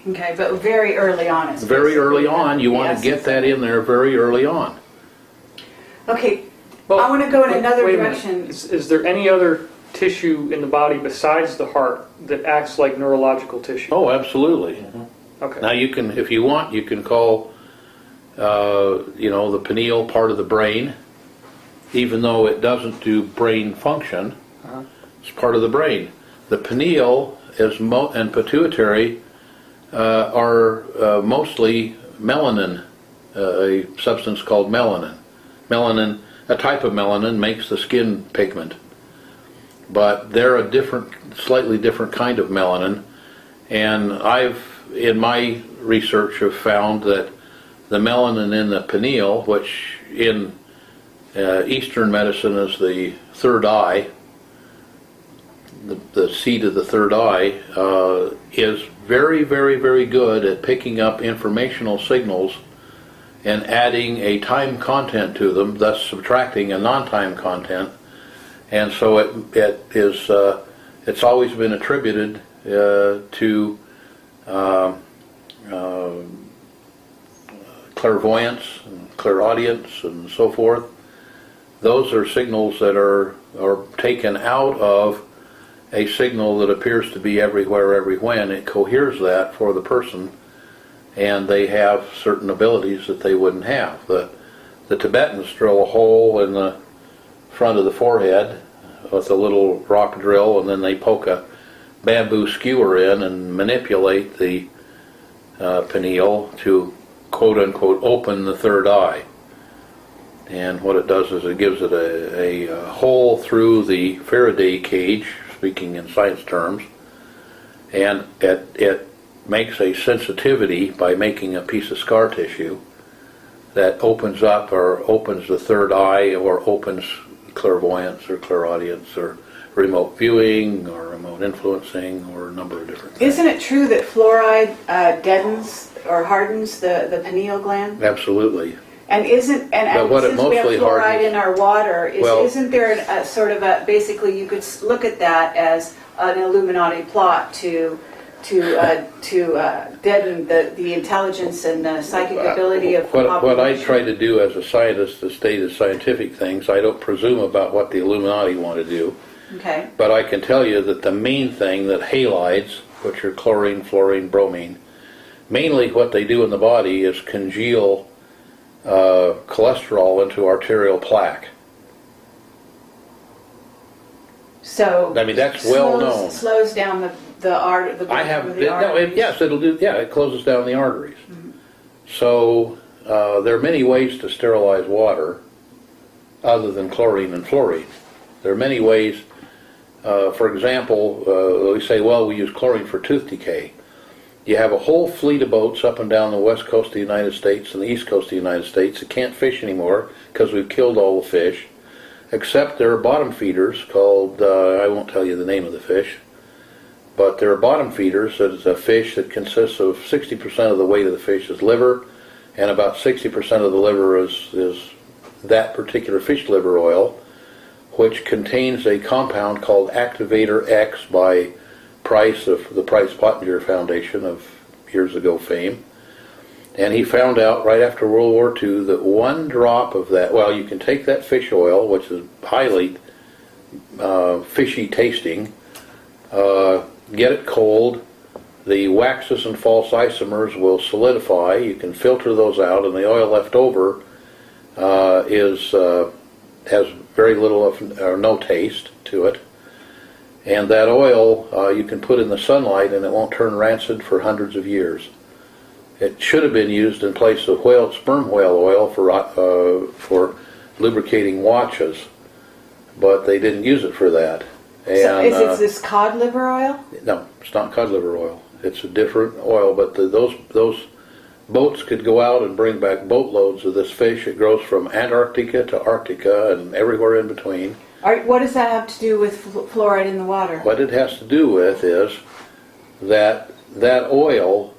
Okay, but very early on. Very early on, you want to get that in there very early on. Okay, Well, I want to go in another wait a minute. direction. Is there any other tissue in the body besides the heart that acts like neurological tissue? Oh, absolutely. Okay. Now you can, if you want, you can call, the pineal part of the brain, even though it doesn't do brain function. It's part of the brain. The pineal and pituitary are mostly melanin, a substance called melanin. Melanin, a type of melanin, makes the skin pigment. But they're a slightly different kind of melanin. And I've, in my research, have found that the melanin in the pineal, which in Eastern medicine is the third eye, the seat of the third eye, is very, very, very good at picking up informational signals and adding a time content to them, thus subtracting a non-time content. And so it's always been attributed to clairvoyance and clairaudience and so forth. Those are signals that are taken out of a signal that appears to be everywhere, every when. It coheres that for the person, and they have certain abilities that they wouldn't have. The Tibetans drill a hole in the front of the forehead with a little rock drill, and then they poke a bamboo skewer in and manipulate the pineal to quote-unquote open the third eye. And what it does is it gives it a hole through the Faraday cage, speaking in science terms, and it makes a sensitivity by making a piece of scar tissue that opens up or opens the third eye or opens clairvoyance or clairaudience or remote viewing or remote influencing or a number of different things. Isn't it true that fluoride deadens or hardens the pineal gland? Absolutely. And But what it since we have mostly fluoride hardens- in our water, Well- isn't there a sort of a, basically you could look at that as an Illuminati plot to deaden the intelligence and the psychic ability of the What I population? try to do as a scientist to state as scientific things, I don't presume about what the Illuminati want to do, Okay. but I can tell you that the main thing that halides, which are chlorine, fluorine, bromine, mainly what they do in the body is congeal cholesterol into arterial plaque. So I mean, that's well known. Slows down the art the I have, the arteries. yes, it'll do, yeah, it closes down the arteries. So there are many ways to sterilize water other than chlorine and fluorine. There are many ways, for example, we say, well, we use chlorine for tooth decay. You have a whole fleet of boats up and down the west coast of the United States and the east coast of the United States that can't fish anymore because we've killed all the fish, except there are bottom feeders called, I won't tell you the name of the fish, but there are bottom feeders. It's a fish that consists of 60% of the weight of the fish is liver, and about 60% of the liver is that particular fish liver oil, which contains a compound called Activator X by Price of the Price Pottinger Foundation of years ago fame. And he found out right after World War II that one drop of that, well, you can take that fish oil, which is highly fishy tasting, get it cold, the waxes and false isomers will solidify, you can filter those out, and the oil left over has very little or no taste to it. And that oil you can put in the sunlight and it won't turn rancid for hundreds of years. It should have been used in place of sperm whale oil for lubricating watches, but they didn't use it for that. And, So is this cod liver oil? no, it's not cod liver oil. It's a different oil, but those boats could go out and bring back boatloads of this fish. It grows from Antarctica to Arctica and everywhere in between. What does that have to do with fluoride in the water? What it has to do with is that oil,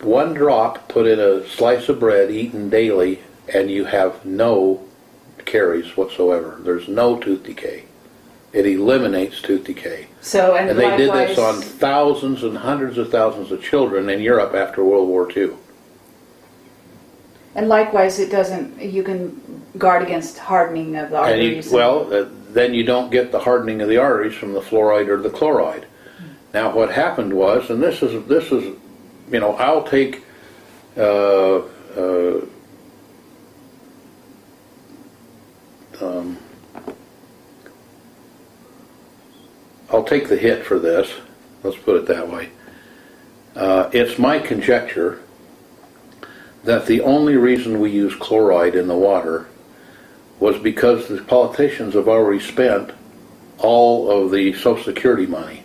one drop put in a slice of bread eaten daily, and you have no caries whatsoever. There's no tooth decay. It eliminates tooth decay. So And they did this on likewise- thousands and hundreds of thousands of children in Europe after World War II. And likewise, it doesn't. You can guard against hardening of the arteries. Then you don't get the hardening of the arteries from the fluoride or the chloride. Now, what happened was, and this is, I'll take I'll take the hit for this. Let's put it that way. It's my conjecture that the only reason we use chloride in the water was because the politicians have already spent all of the Social Security money.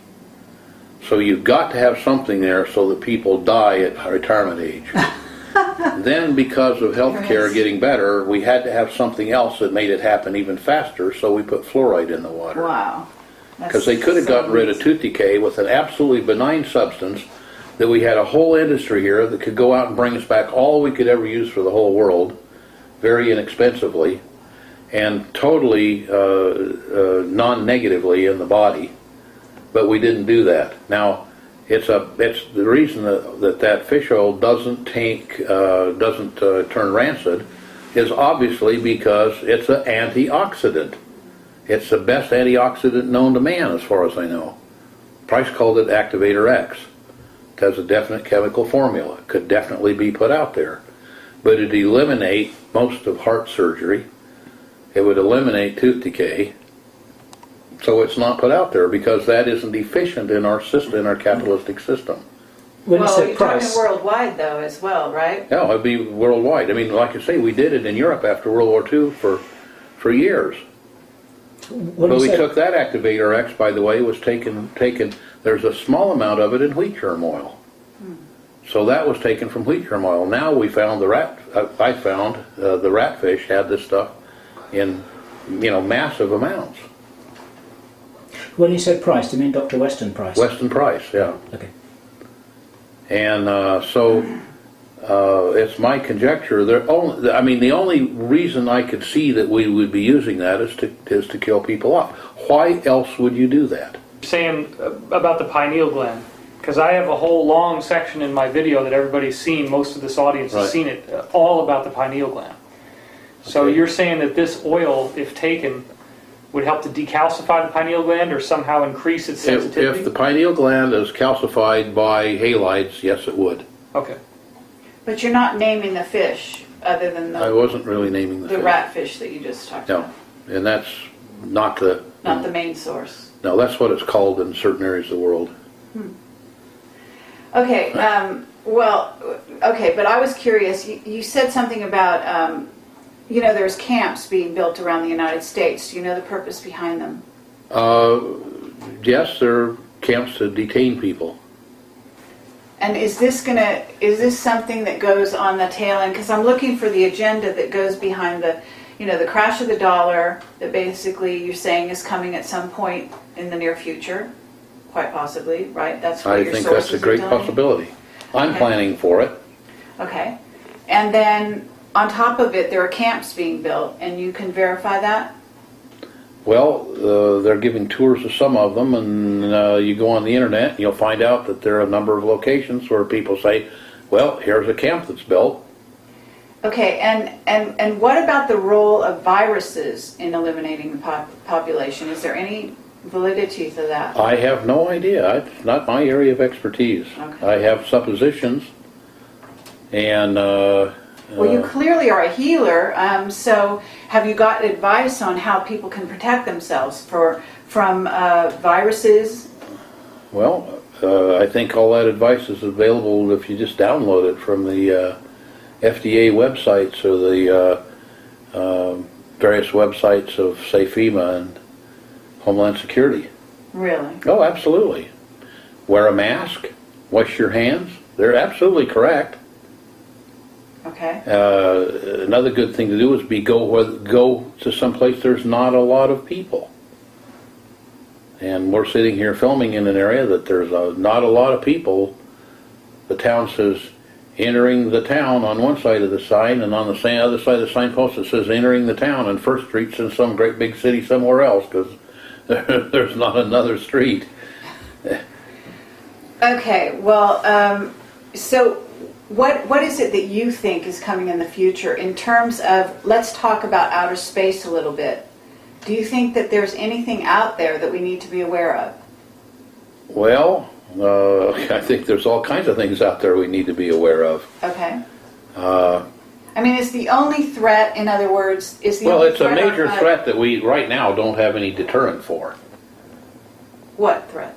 So you've got to have something there so that people die at retirement age. Then, because of healthcare Yes. getting better, we had to have something else that made it happen even faster, so we put fluoride in the water. Wow. Because they could have gotten rid of tooth decay with an absolutely benign substance that we had a whole industry here that could go out and bring us back all we could ever use for the whole world, very inexpensively, and totally non-negatively in the body. But we didn't do that. Now, it's the reason that fish oil doesn't turn rancid is obviously because it's an antioxidant. It's the best antioxidant known to man, as far as I know. Price called it Activator X. It has a definite chemical formula. It could definitely be put out there. But it'd eliminate most of heart surgery. It would eliminate tooth decay. So it's not put out there because that isn't efficient in our system, in our capitalistic system. When you Well, say you're price, talking worldwide, though, as well, right? Yeah, it'd be worldwide. I mean, like I say, we did it in Europe after World War II for years. when But you we say, took that Activator X, by the way, was taken. There's a small amount of it in wheat germ oil. So that was taken from wheat germ oil. Now we found the ratfish had this stuff in massive amounts. When you said Price, do you mean Dr. Weston Price? Weston Price, yeah. Okay. And it's my conjecture. The only reason I could see that we would be using that is to kill people off. Why else would you do that? Saying about the pineal gland, because I have a whole long section in my video that everybody's seen, most of this audience has seen it, all about the pineal gland. So Okay. you're saying that this oil, if taken, would help to decalcify the pineal gland or somehow increase its sensitivity? If the pineal gland is calcified by halides, yes, it would. Okay. But you're not naming the fish other than I the wasn't really naming the fish. rat fish that you just talked No, about. and that's not the. Not the main source. No, that's what it's called in certain areas of the world. Okay, but I was curious. You said something about, there's camps being built around the United States. Do you know the purpose behind them? Yes, there are camps to detain people. And is this something that goes on the tail end? Because I'm looking for the agenda that goes behind the crash of the dollar that basically you're saying is coming at some point in the near future, quite possibly, right? That's what I your think sources that's a great are telling you? possibility. I'm Okay. planning for it. Okay. And then on top of it, there are camps being built, and you can verify that? Well, they're giving tours of some of them, and you go on the internet and you'll find out that there are a number of locations where people say, well, here's a camp that's built. Okay, and what about the role of viruses in eliminating the population? Is there any validity to that? I have no idea. It's not my area of expertise. Okay. I have suppositions, and Well, you clearly are a healer, so have you got advice on how people can protect themselves from viruses? well, I think all that advice is available if you just download it from the FDA websites or the various websites of, say, FEMA and Homeland Security. Really? Oh, absolutely. Wear a mask, wash your hands. They're absolutely correct. Okay. Another good thing to do is go to some place there's not a lot of people. And we're sitting here filming in an area that there's not a lot of people. The town says entering the town on one side of the sign, and on the other side of the signpost it says entering the town, and First Street's in some great big city somewhere else because there's not another street. Okay, well, so what is it that you think is coming in the future in terms of, let's talk about outer space a little bit. Do you think that there's anything out there that we need to be aware of? Well, I think there's all kinds of things out there we need to be aware of. Okay. I mean, is the only threat, in other words, is the Well, only it's a threat major on- threat that we right now don't have any deterrent for. What threat?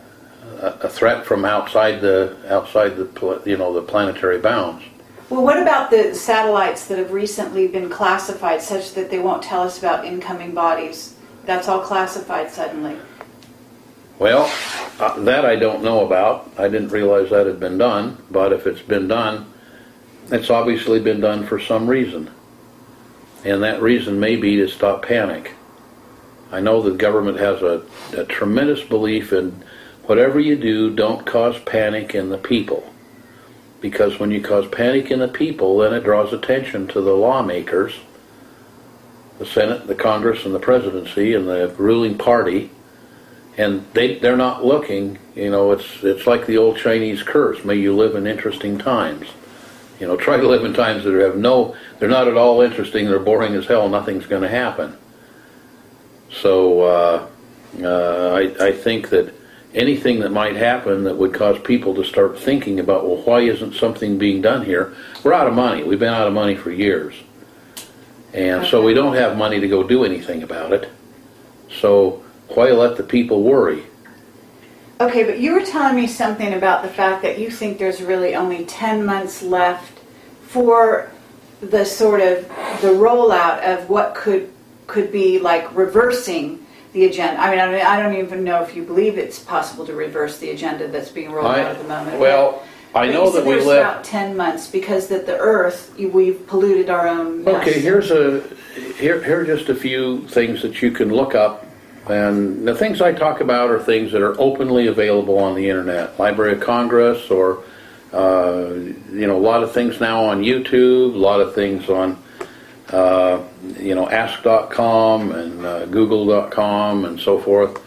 A threat from outside the the planetary bounds. Well, what about the satellites that have recently been classified such that they won't tell us about incoming bodies? That's all classified suddenly. Well, that I don't know about. I didn't realize that had been done, but if it's been done, it's obviously been done for some reason. And that reason may be to stop panic. I know the government has a tremendous belief in whatever you do, don't cause panic in the people. Because when you cause panic in the people, then it draws attention to the lawmakers, the Senate, the Congress, and the presidency, and the ruling party. And they're not looking, it's like the old Chinese curse, may you live in interesting times. Try to live in times that they're not at all interesting, they're boring as hell, nothing's going to happen. So I think that anything that might happen that would cause people to start thinking about, well, why isn't something being done here? We're out of money. We've been out of money for years. And so we don't have money to go do anything about it. So why let the people worry? Okay, but you were telling me something about the fact that you think there's really only 10 months left for the the rollout of what could be like reversing the agenda. I mean, I don't even know if you believe it's possible to reverse the agenda that's being rolled out at the moment. Well, I know that we there's live... about 10 months because that the Earth, we've polluted our own nest. Okay, here are just a few things that you can look up. And the things I talk about are things that are openly available on the internet. Library of Congress, or a lot of things now on YouTube, a lot of things on ask.com and google.com and so forth.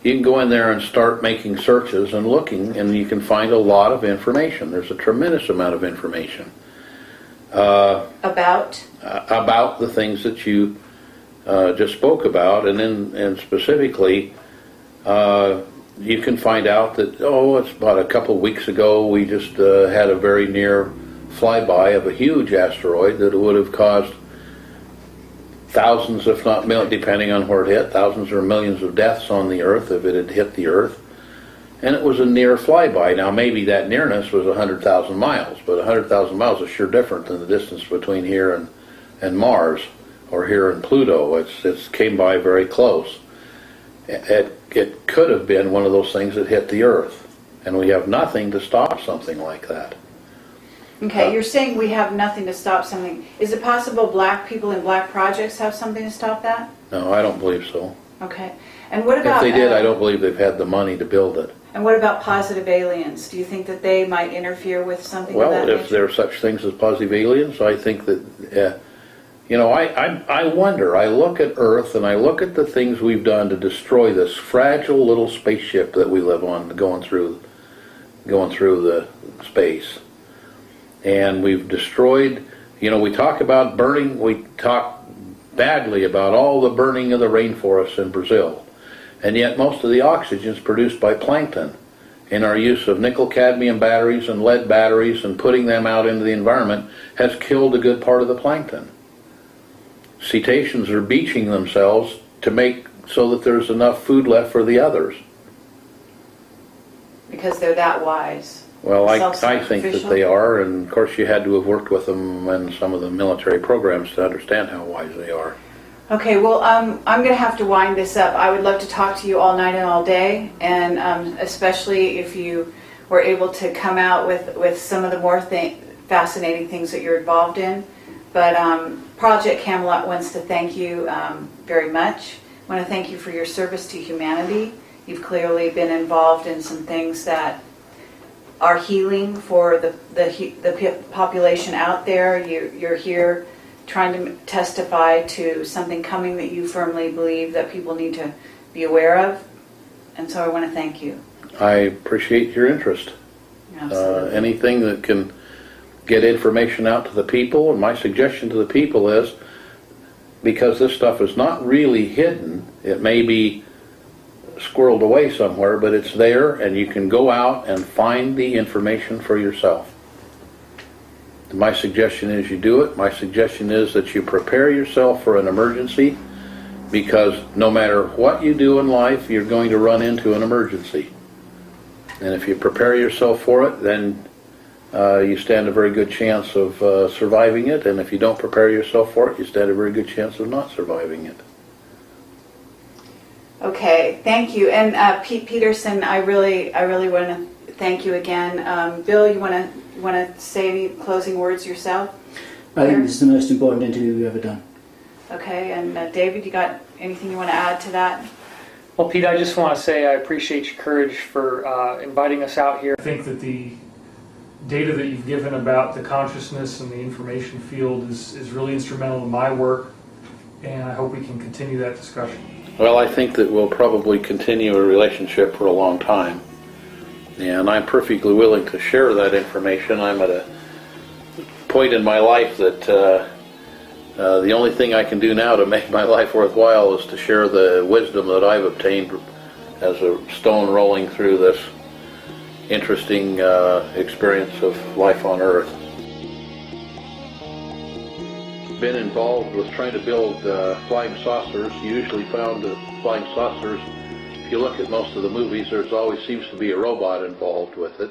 You can go in there and start making searches and looking, and you can find a lot of information. There's a tremendous amount of information About? about the things that you just spoke about, and specifically, you can find out that, it's about a couple weeks ago we just had a very near flyby of a huge asteroid that would have caused thousands, if not millions, depending on where it hit, thousands or millions of deaths on the Earth if it had hit the Earth. And it was a near flyby. Now maybe that nearness was 100,000 miles, but 100,000 miles is sure different than the distance between here and Mars, or here in Pluto. It's came by very close. It could have been one of those things that hit the Earth, and we have nothing to stop something like that. Okay, you're saying we have nothing to stop something. Is it possible black people in black projects have something to stop that? No, I don't believe so. Okay. And what about... If they did, I don't believe they've had the money to build it. And what about positive aliens? Do you think that they might interfere with something of that Well, nature? if there are such things as positive aliens, I think that, I wonder, I look at Earth and I look at the things we've done to destroy this fragile little spaceship that we live on, going through the space. And we've destroyed, we talk about burning, we talk badly about all the burning of the rainforests in Brazil. And yet most of the oxygen is produced by plankton. And our use of nickel-cadmium batteries and lead batteries and putting them out into the environment has killed a good part of the plankton. Cetaceans are beaching themselves to make so that there's enough food left for the others. Because they're that wise. Well, I think that they are, and of course you had to have worked with them in some of the military programs to understand how wise they are. Okay, well, I'm going to have to wind this up. I would love to talk to you all night and all day, and especially if you were able to come out with some of the more fascinating things that you're involved in. But Project Camelot wants to thank you very much. I want to thank you for your service to humanity. You've clearly been involved in some things that are healing for the population out there. You're here trying to testify to something coming that you firmly believe that people need to be aware of. And so I want to thank you. I appreciate your interest. Absolutely. Anything that can get information out to the people, and my suggestion to the people is, because this stuff is not really hidden, it may be squirreled away somewhere, but it's there, and you can go out and find the information for yourself. My suggestion is you do it. My suggestion is that you prepare yourself for an emergency, because no matter what you do in life, you're going to run into an emergency. And if you prepare yourself for it, then you stand a very good chance of surviving it, and if you don't prepare yourself for it, you stand a very good chance of not surviving it. Okay, thank you. And Peyt Pitterson, I really want to thank you again. Bill, you want to say any closing words yourself? I think this is the most important interview we've ever done. Okay, and David, you got anything you want to add to that? Well, Pete, I just want to say I appreciate your courage for inviting us out here. I think that the data that you've given about the consciousness and the information field is really instrumental in my work, and I hope we can continue that discussion. Well, I think that we'll probably continue a relationship for a long time, and I'm perfectly willing to share that information. I'm at a point in my life that the only thing I can do now to make my life worthwhile is to share the wisdom that I've obtained as a stone rolling through this interesting experience of life on Earth. Been involved with trying to build flying saucers. You usually found that flying saucers, if you look at most of the movies, there's always seems to be a robot involved with it.